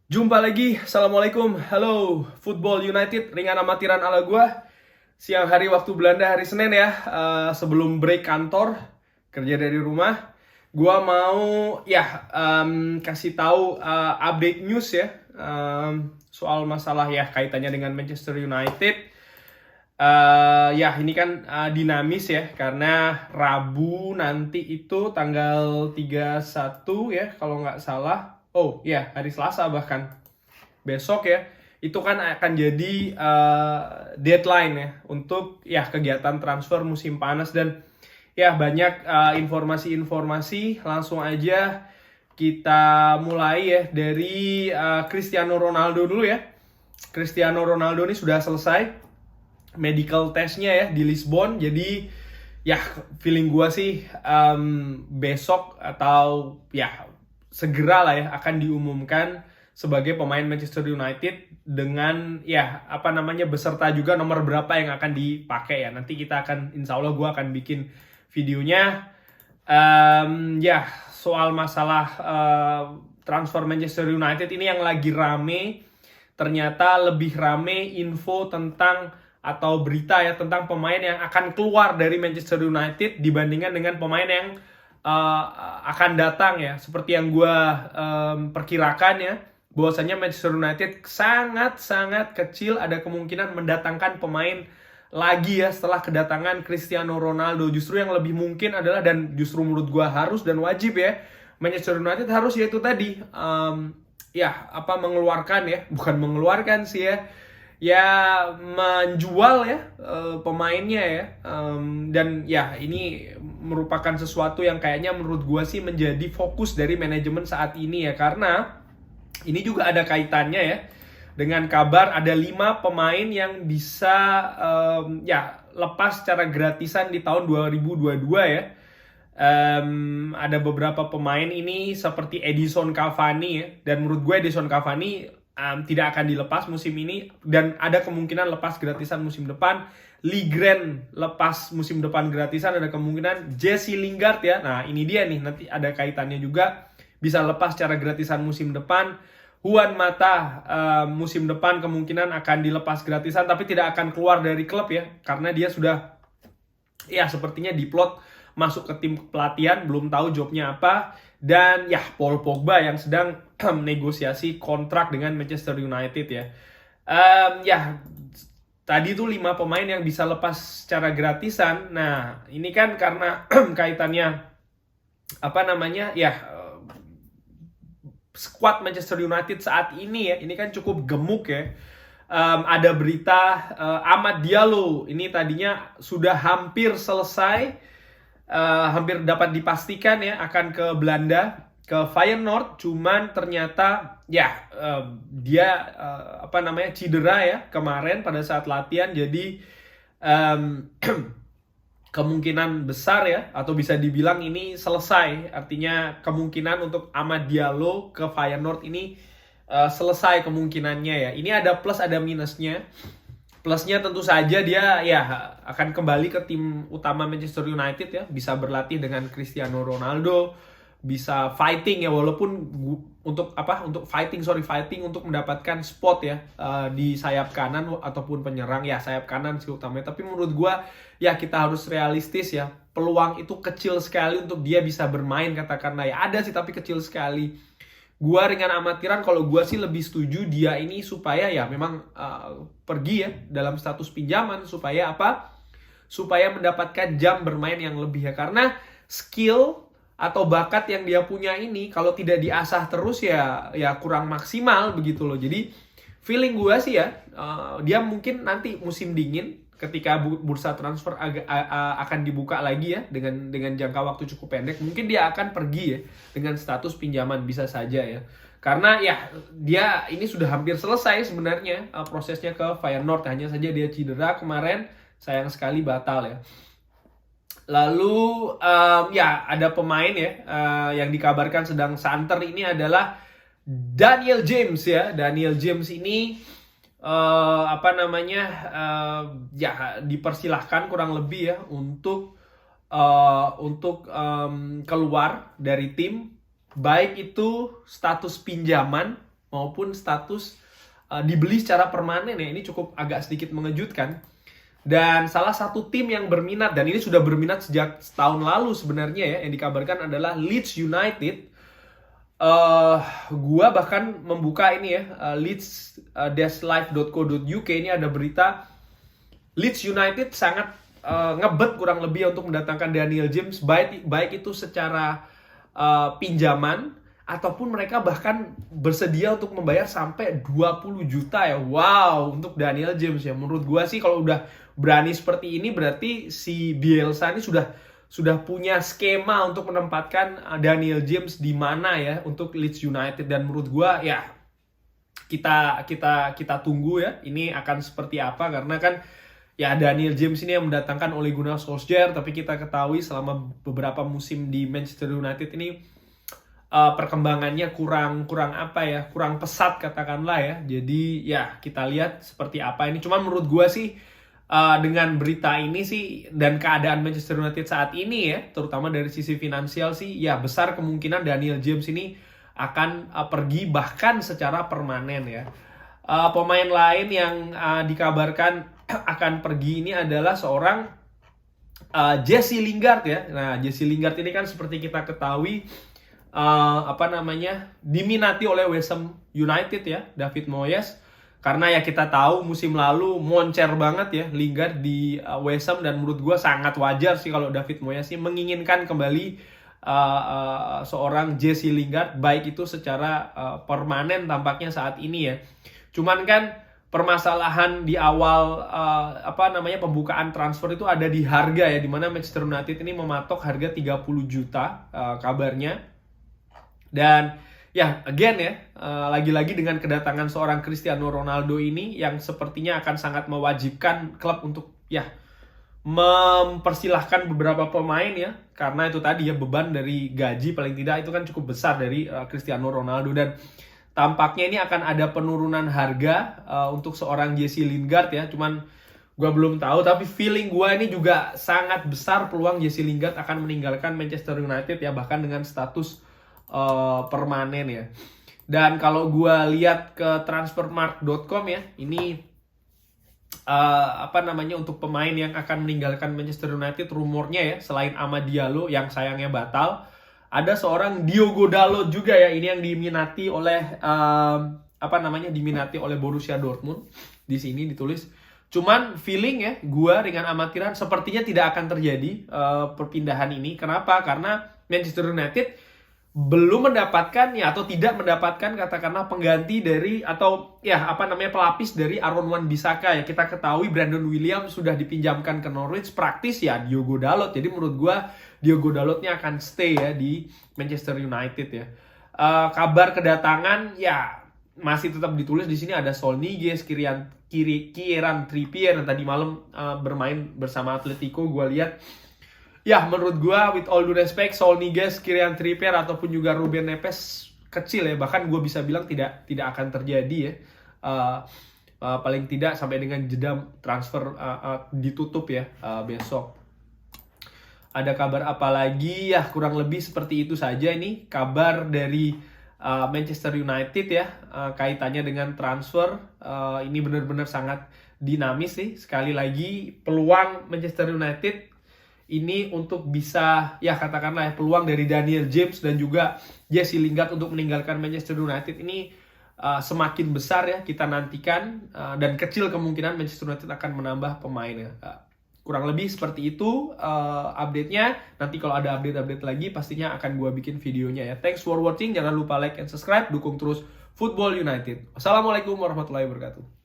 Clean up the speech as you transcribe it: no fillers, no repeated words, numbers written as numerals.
Jumpa lagi, Assalamualaikum, halo Football United, ringan amatiran ala gua. Siang hari waktu Belanda, hari Senin ya, sebelum break kantor, kerja dari rumah. Gua mau kasih tahu update news ya, soal masalah ya kaitannya dengan Manchester United. Ya ini kan dinamis ya, karena Rabu nanti itu tanggal 31 ya kalau nggak salah. Oh ya, hari Selasa bahkan besok ya, itu kan akan jadi deadline ya untuk ya kegiatan transfer musim panas. Dan ya banyak informasi-informasi. Langsung aja kita mulai ya dari Cristiano Ronaldo dulu ya. Cristiano Ronaldo ini sudah selesai medical testnya ya di Lisbon. Jadi ya feeling gua sih besok atau ya segera lah ya akan diumumkan sebagai pemain Manchester United dengan ya beserta juga nomor berapa yang akan dipakai ya. Nanti kita akan, insya Allah gue akan bikin videonya. Ya soal masalah transfer Manchester United ini yang lagi rame, ternyata lebih rame info tentang atau berita ya tentang pemain yang akan keluar dari Manchester United dibandingkan dengan pemain yang akan datang ya. Seperti yang gue perkirakan ya, bahwasanya Manchester United sangat-sangat kecil ada kemungkinan mendatangkan pemain lagi ya setelah kedatangan Cristiano Ronaldo. Justru yang lebih mungkin adalah, dan justru menurut gue harus dan wajib ya, Manchester United harus yaitu tadi mengeluarkan ya, bukan mengeluarkan sih ya menjual ya pemainnya ya. Dan ya ini merupakan sesuatu yang kayaknya menurut gue sih menjadi fokus dari manajemen saat ini ya, karena ini juga ada kaitannya ya dengan kabar ada 5 pemain yang bisa lepas secara gratisan di tahun 2022 ya. Ada beberapa pemain ini seperti Edison Cavani ya, dan menurut gue Edison Cavani tidak akan dilepas musim ini dan ada kemungkinan lepas gratisan musim depan. Ligren lepas musim depan gratisan, ada kemungkinan. Jesse Lingard ya, nah ini dia nih, nanti ada kaitannya juga, bisa lepas secara gratisan musim depan. Juan Mata musim depan kemungkinan akan dilepas gratisan tapi tidak akan keluar dari klub ya, karena dia sudah ya sepertinya diplot masuk ke tim pelatihan, belum tahu jobnya apa. Dan ya Paul Pogba yang sedang negosiasi kontrak dengan Manchester United ya. Tadi tuh 5 pemain yang bisa lepas secara gratisan. Nah ini kan karena kaitannya squad Manchester United saat ini ya, ini kan cukup gemuk ya. Ada berita Amad Diallo ini tadinya sudah hampir selesai, hampir dapat dipastikan ya akan ke Belanda, ke Feyenoord. Cuman ternyata ya dia cedera ya kemarin pada saat latihan. Jadi kemungkinan besar ya, atau bisa dibilang ini selesai. Artinya kemungkinan untuk Amad Diallo ke Feyenoord ini selesai kemungkinannya ya. Ini ada plus ada minusnya. Plusnya tentu saja dia ya akan kembali ke tim utama Manchester United ya, bisa berlatih dengan Cristiano Ronaldo, bisa fighting ya, walaupun untuk fighting untuk mendapatkan spot ya di sayap kanan ataupun penyerang ya, sayap kanan sih utamanya. Tapi menurut gua ya kita harus realistis ya, peluang itu kecil sekali untuk dia bisa bermain, katakanlah ya ada sih tapi kecil sekali. Gua ringan amatiran, kalau gua sih lebih setuju dia ini supaya ya memang pergi ya dalam status pinjaman, supaya supaya mendapatkan jam bermain yang lebih ya, karena skill atau bakat yang dia punya ini kalau tidak diasah terus ya kurang maksimal begitu loh. Jadi feeling gua sih ya dia mungkin nanti musim dingin ketika bursa transfer akan dibuka lagi ya dengan jangka waktu cukup pendek, mungkin dia akan pergi ya dengan status pinjaman, bisa saja ya. Karena ya dia ini sudah hampir selesai sebenarnya prosesnya ke Feyenoord, hanya saja dia cedera kemarin, sayang sekali batal ya. Lalu ada pemain ya yang dikabarkan sedang santer, ini adalah Daniel James ya. Daniel James ini dipersilahkan kurang lebih ya untuk keluar dari tim, baik itu status pinjaman maupun status dibeli secara permanen ya. Ini cukup agak sedikit mengejutkan. Dan salah satu tim yang berminat, dan ini sudah berminat sejak tahun lalu sebenarnya ya, yang dikabarkan adalah Leeds United. Gua bahkan membuka ini ya, leeds-live.co.uk, ini ada berita Leeds United sangat ngebet kurang lebih untuk mendatangkan Daniel James, baik itu secara pinjaman ataupun mereka bahkan bersedia untuk membayar sampai 20 juta ya. Wow, untuk Daniel James ya. Menurut gua sih kalau udah berani seperti ini berarti si Bielsa ini sudah punya skema untuk menempatkan Daniel James di mana ya untuk Leeds United. Dan menurut gua ya kita tunggu ya ini akan seperti apa, karena kan ya Daniel James ini yang mendatangkan Ole Gunnar Solskjaer, tapi kita ketahui selama beberapa musim di Manchester United ini perkembangannya kurang pesat katakanlah ya. Jadi ya kita lihat seperti apa ini. Cuman menurut gue sih dengan berita ini sih dan keadaan Manchester United saat ini ya, terutama dari sisi finansial sih ya besar kemungkinan Daniel James ini akan pergi bahkan secara permanen ya. Pemain lain yang dikabarkan akan pergi ini adalah seorang Jesse Lingard ya. Nah, Jesse Lingard ini kan seperti kita ketahui diminati oleh West Ham United ya, David Moyes, karena ya kita tahu musim lalu moncer banget ya Lingard di West Ham, dan menurut gue sangat wajar sih kalau David Moyes sih menginginkan kembali seorang Jesse Lingard, baik itu secara permanen tampaknya saat ini ya. Cuman kan permasalahan di awal pembukaan transfer itu ada di harga ya, dimana Manchester United ini mematok harga 30 juta kabarnya. Dan ya again ya, lagi-lagi dengan kedatangan seorang Cristiano Ronaldo ini yang sepertinya akan sangat mewajibkan klub untuk ya mempersilahkan beberapa pemain ya, karena itu tadi ya beban dari gaji paling tidak itu kan cukup besar dari Cristiano Ronaldo. Dan tampaknya ini akan ada penurunan harga untuk seorang Jesse Lingard ya. Cuman gue belum tahu, tapi feeling gue ini juga sangat besar peluang Jesse Lingard akan meninggalkan Manchester United ya, bahkan dengan status permanen ya. Dan kalau gue lihat ke transfermarkt.com ya, ini untuk pemain yang akan meninggalkan Manchester United rumornya ya, selain Amad Diallo yang sayangnya batal, ada seorang Diogo Dalot juga ya, ini yang diminati oleh diminati oleh Borussia Dortmund. Di sini ditulis. Cuman feeling ya, gua dengan amatiran sepertinya tidak akan terjadi perpindahan ini. Kenapa? Karena Manchester United belum mendapatkan ya, atau tidak mendapatkan katakanlah pengganti dari atau ya pelapis dari Aaron Wan-Bissaka ya. Kita ketahui Brandon Williams sudah dipinjamkan ke Norwich, praktis ya Diogo Dalot. Jadi menurut gua Diogo Dalotnya akan stay ya di Manchester United ya. Kabar kedatangan ya masih tetap ditulis di sini, ada Saul Niguez, Kieran Trippier yang tadi malam bermain bersama Atletico. Gua lihat ya, menurut gue, with all due respect, Saul Niguez, Kieran Trippier, ataupun juga Ruben Neves kecil ya. Bahkan gue bisa bilang tidak akan terjadi ya. Paling tidak sampai dengan jeda transfer ditutup ya besok. Ada kabar apa lagi? Ya, kurang lebih seperti itu saja ini. Kabar dari Manchester United ya, kaitannya dengan transfer. Ini benar-benar sangat dinamis sih. Sekali lagi, peluang Manchester United ini untuk bisa ya katakanlah peluang dari Daniel James dan juga Jesse Lingard untuk meninggalkan Manchester United ini semakin besar ya, kita nantikan, dan kecil kemungkinan Manchester United akan menambah pemainnya. Kurang lebih seperti itu update-nya. Nanti kalau ada update-update lagi pastinya akan gue bikin videonya ya. Thanks for watching, jangan lupa like and subscribe, dukung terus Football United. Wassalamualaikum warahmatullahi wabarakatuh.